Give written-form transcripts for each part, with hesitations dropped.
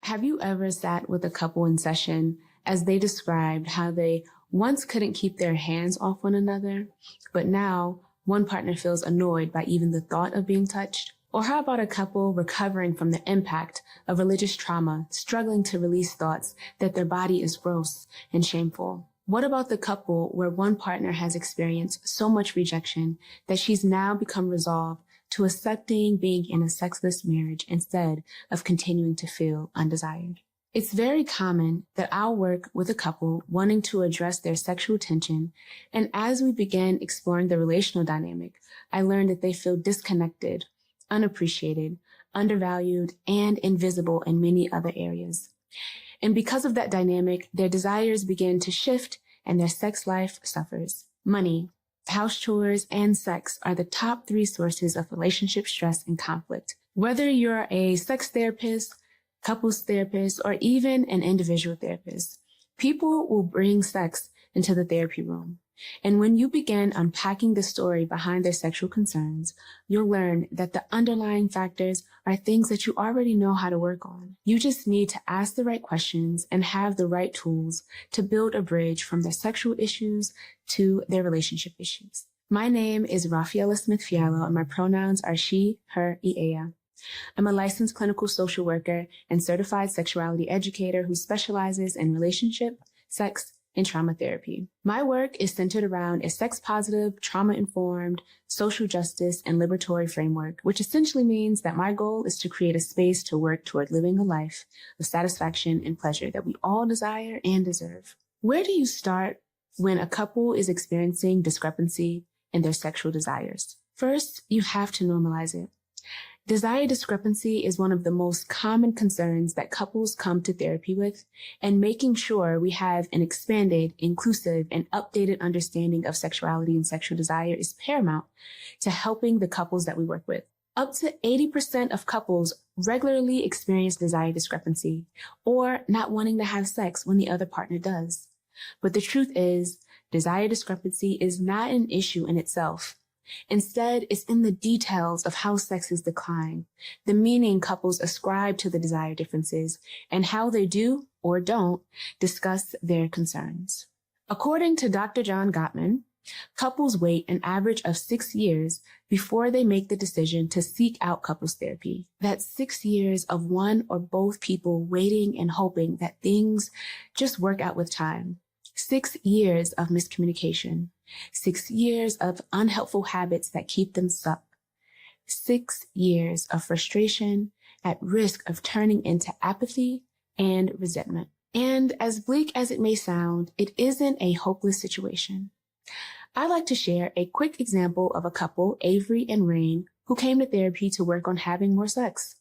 Have you ever sat with a couple in session as they described how they once couldn't keep their hands off one another, but now one partner feels annoyed by even the thought of being touched? Or how about a couple recovering from the impact of religious trauma, struggling to release thoughts that their body is gross and shameful? What about the couple where one partner has experienced so much rejection that she's now become resolved to accepting being in a sexless marriage instead of continuing to feel undesired? It's very common that I'll work with a couple wanting to address their sexual tension, and as we begin exploring the relational dynamic, I learned that they feel disconnected, unappreciated, undervalued, and invisible in many other areas. And because of that dynamic, their desires begin to shift and their sex life suffers. Money, house chores, and sex are the top 3 sources of relationship stress and conflict. Whether you're a sex therapist, couples therapist, or even an individual therapist, people will bring sex into the therapy room. And when you begin unpacking the story behind their sexual concerns, you'll learn that the underlying factors are things that you already know how to work on. You just need to ask the right questions and have the right tools to build a bridge from their sexual issues to their relationship issues. My name is Raffaella Smith-Fiallo, and my pronouns are she, her, ea. I'm a licensed clinical social worker and certified sexuality educator who specializes in relationship, sex, and trauma therapy. My work is centered around a sex-positive, trauma-informed, social justice, and liberatory framework, which essentially means that my goal is to create a space to work toward living a life of satisfaction and pleasure that we all desire and deserve. Where do you start when a couple is experiencing discrepancy in their sexual desires? First, you have to normalize it. Desire discrepancy is one of the most common concerns that couples come to therapy with, and making sure we have an expanded, inclusive, and updated understanding of sexuality and sexual desire is paramount to helping the couples that we work with. Up to 80% of couples regularly experience desire discrepancy or not wanting to have sex when the other partner does. But the truth is, desire discrepancy is not an issue in itself. Instead, it's in the details of how sex is declined, the meaning couples ascribe to the desire differences, and how they do or don't discuss their concerns. According to Dr. John Gottman, couples wait an average of 6 years before they make the decision to seek out couples therapy. That's 6 years of one or both people waiting and hoping that things just work out with time. 6 years of miscommunication. 6 years of unhelpful habits that keep them stuck. 6 years of frustration at risk of turning into apathy and resentment. And as bleak as it may sound, it isn't a hopeless situation. I'd like to share a quick example of a couple, Avery and Rain, who came to therapy to work on having more sex.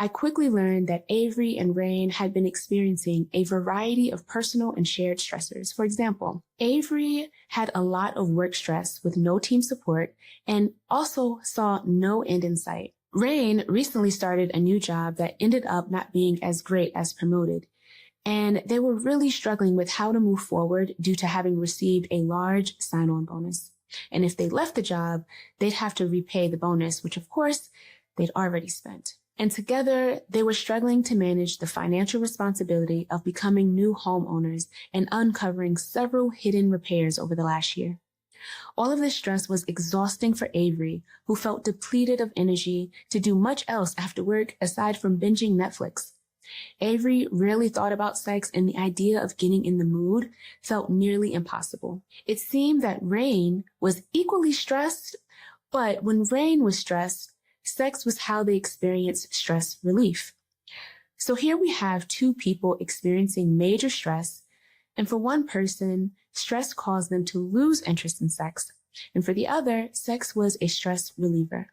I quickly learned that Avery and Rain had been experiencing a variety of personal and shared stressors. For example, Avery had a lot of work stress with no team support and also saw no end in sight. Rain recently started a new job that ended up not being as great as promoted, and they were really struggling with how to move forward due to having received a large sign-on bonus. And if they left the job, they'd have to repay the bonus, which of course they'd already spent. And together, they were struggling to manage the financial responsibility of becoming new homeowners and uncovering several hidden repairs over the last year. All of this stress was exhausting for Avery, who felt depleted of energy to do much else after work aside from binging Netflix. Avery rarely thought about sex, and the idea of getting in the mood felt nearly impossible. It seemed that Rain was equally stressed, but when Rain was stressed, sex was how they experienced stress relief. So here we have 2 people experiencing major stress, and for one person, stress caused them to lose interest in sex, and for the other, sex was a stress reliever.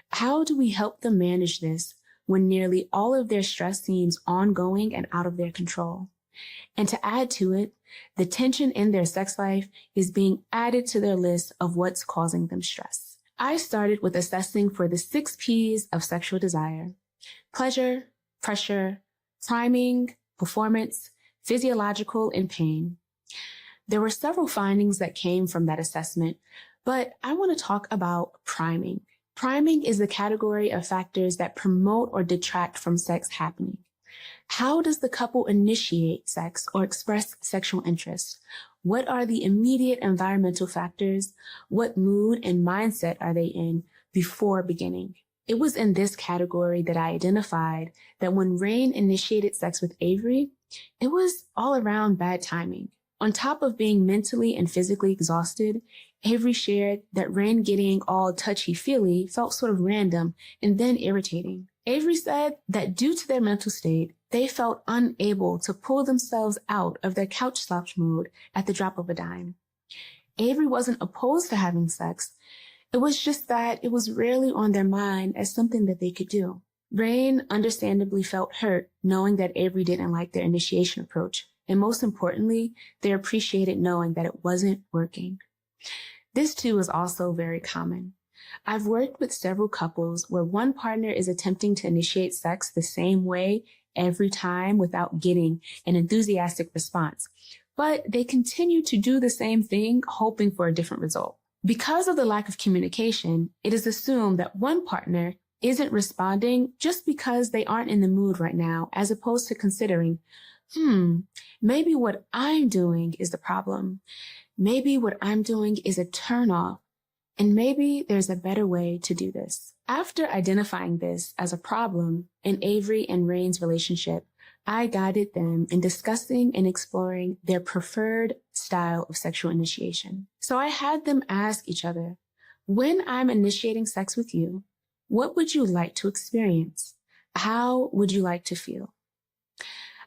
How do we help them manage this when nearly all of their stress seems ongoing and out of their control? And to add to it, the tension in their sex life is being added to their list of what's causing them stress. I started with assessing for the 6 P's of sexual desire: pleasure, pressure, priming, performance, physiological, and pain. There were several findings that came from that assessment, but I want to talk about priming. Priming is the category of factors that promote or detract from sex happening. How does the couple initiate sex or express sexual interest? What are the immediate environmental factors? What mood and mindset are they in before beginning? It was in this category that I identified that when Rain initiated sex with Avery, it was all around bad timing. On top of being mentally and physically exhausted, Avery shared that Rain getting all touchy-feely felt sort of random and then irritating. Avery said that due to their mental state, they felt unable to pull themselves out of their couch slouch mode at the drop of a dime. Avery wasn't opposed to having sex. It was just that it was rarely on their mind as something that they could do. Rain understandably felt hurt knowing that Avery didn't like their initiation approach, and most importantly, they appreciated knowing that it wasn't working. This too is also very common. I've worked with several couples where one partner is attempting to initiate sex the same way every time without getting an enthusiastic response, but they continue to do the same thing, hoping for a different result. Because of the lack of communication, it is assumed that one partner isn't responding just because they aren't in the mood right now, as opposed to considering, maybe what I'm doing is the problem. Maybe what I'm doing is a turnoff. And maybe there's a better way to do this. After identifying this as a problem in Avery and Rain's relationship, I guided them in discussing and exploring their preferred style of sexual initiation. So I had them ask each other, when I'm initiating sex with you, what would you like to experience? How would you like to feel?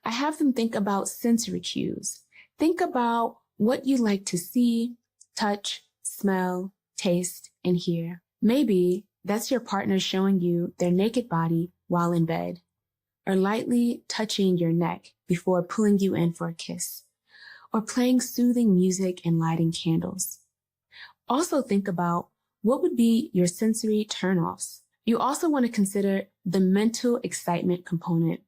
I have them think about sensory cues. Think about what you like to see, touch, smell, taste, and hear. Maybe that's your partner showing you their naked body while in bed, or lightly touching your neck before pulling you in for a kiss, or playing soothing music and lighting candles. Also think about what would be your sensory turnoffs. You also want to consider the mental excitement component.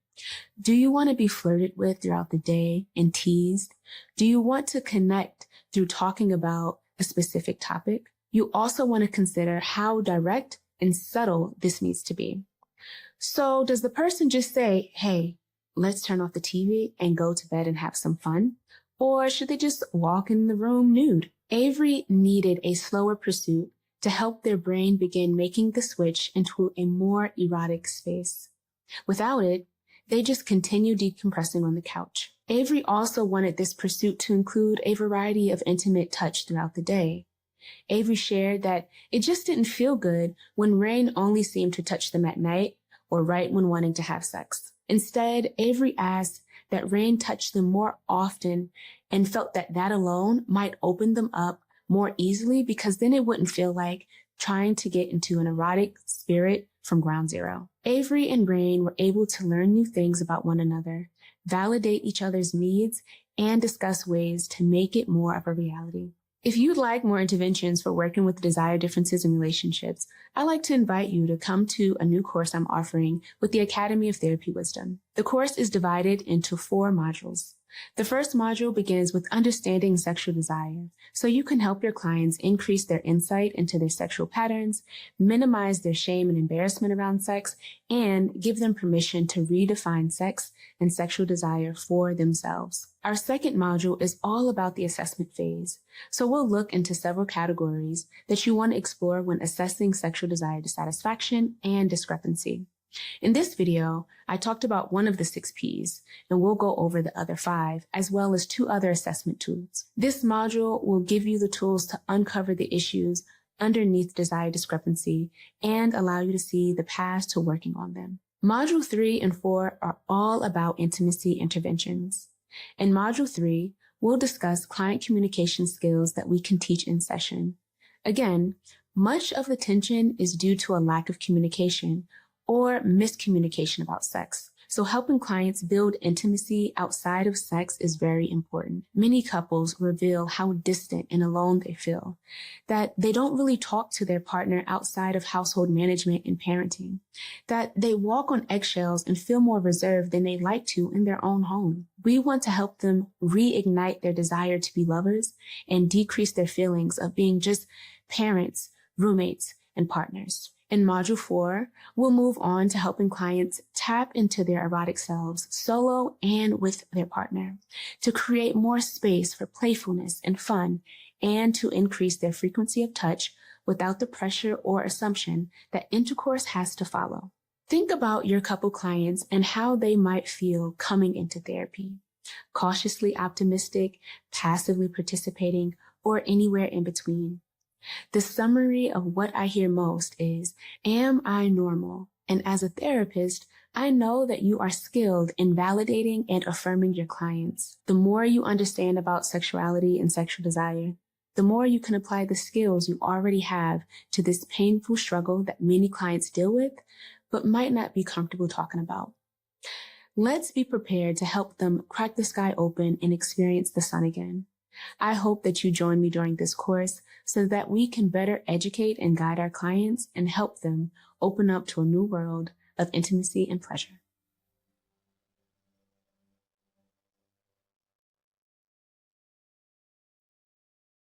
Do you want to be flirted with throughout the day and teased? Do you want to connect through talking about a specific topic? You also want to consider how direct and subtle this needs to be. So does the person just say, hey, let's turn off the TV and go to bed and have some fun? Or should they just walk in the room nude? Avery needed a slower pursuit to help their brain begin making the switch into a more erotic space. Without it, they just continue decompressing on the couch. Avery also wanted this pursuit to include a variety of intimate touch throughout the day. Avery shared that it just didn't feel good when Rain only seemed to touch them at night or right when wanting to have sex. Instead, Avery asked that Rain touch them more often and felt that that alone might open them up more easily because then it wouldn't feel like trying to get into an erotic spirit from ground zero. Avery and Rain were able to learn new things about one another, validate each other's needs, and discuss ways to make it more of a reality. If you'd like more interventions for working with desire differences in relationships, I'd like to invite you to come to a new course I'm offering with the Academy of Therapy Wisdom. The course is divided into 4 modules. The first module begins with understanding sexual desire, so you can help your clients increase their insight into their sexual patterns, minimize their shame and embarrassment around sex, and give them permission to redefine sex and sexual desire for themselves. Our second module is all about the assessment phase, so we'll look into several categories that you want to explore when assessing sexual desire dissatisfaction and discrepancy. In this video, I talked about one of the 6 Ps, and we'll go over the other 5, as well as 2 other assessment tools. This module will give you the tools to uncover the issues underneath desire discrepancy and allow you to see the paths to working on them. Module 3 and 4 are all about intimacy interventions. In Module 3, we'll discuss client communication skills that we can teach in session. Again, much of the tension is due to a lack of communication or miscommunication about sex. So helping clients build intimacy outside of sex is very important. Many couples reveal how distant and alone they feel, that they don't really talk to their partner outside of household management and parenting, that they walk on eggshells and feel more reserved than they'd like to in their own home. We want to help them reignite their desire to be lovers and decrease their feelings of being just parents, roommates, and partners. In Module 4, we'll move on to helping clients tap into their erotic selves solo and with their partner to create more space for playfulness and fun and to increase their frequency of touch without the pressure or assumption that intercourse has to follow. Think about your couple clients and how they might feel coming into therapy. Cautiously optimistic, passively participating, or anywhere in between. The summary of what I hear most is, am I normal? And as a therapist, I know that you are skilled in validating and affirming your clients. The more you understand about sexuality and sexual desire, the more you can apply the skills you already have to this painful struggle that many clients deal with, but might not be comfortable talking about. Let's be prepared to help them crack the sky open and experience the sun again. I hope that you join me during this course so that we can better educate and guide our clients and help them open up to a new world of intimacy and pleasure.